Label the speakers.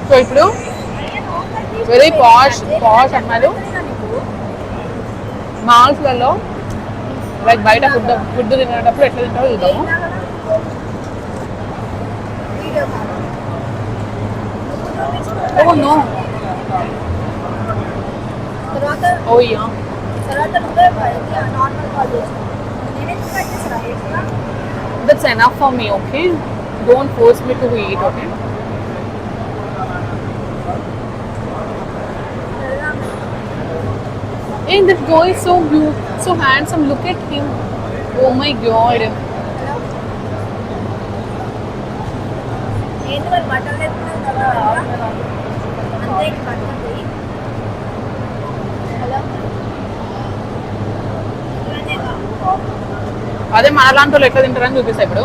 Speaker 1: So ఇప్పుడు very పాష్ అమ్మాయిలు మాల్స్లలో like బయట ఫుడ్ తినేటప్పుడు ఎట్లా తింటారో చూద్దాము. Oh no oh yeah that's enough for me, okay? Don't force me to eat, okay? Hey, that boy is so beautiful, so handsome. Look at him. Oh my god. అదే మనలాంటి వాళ్ళు ఎట్లా తింటారని చూపిస్తా ఇప్పుడు.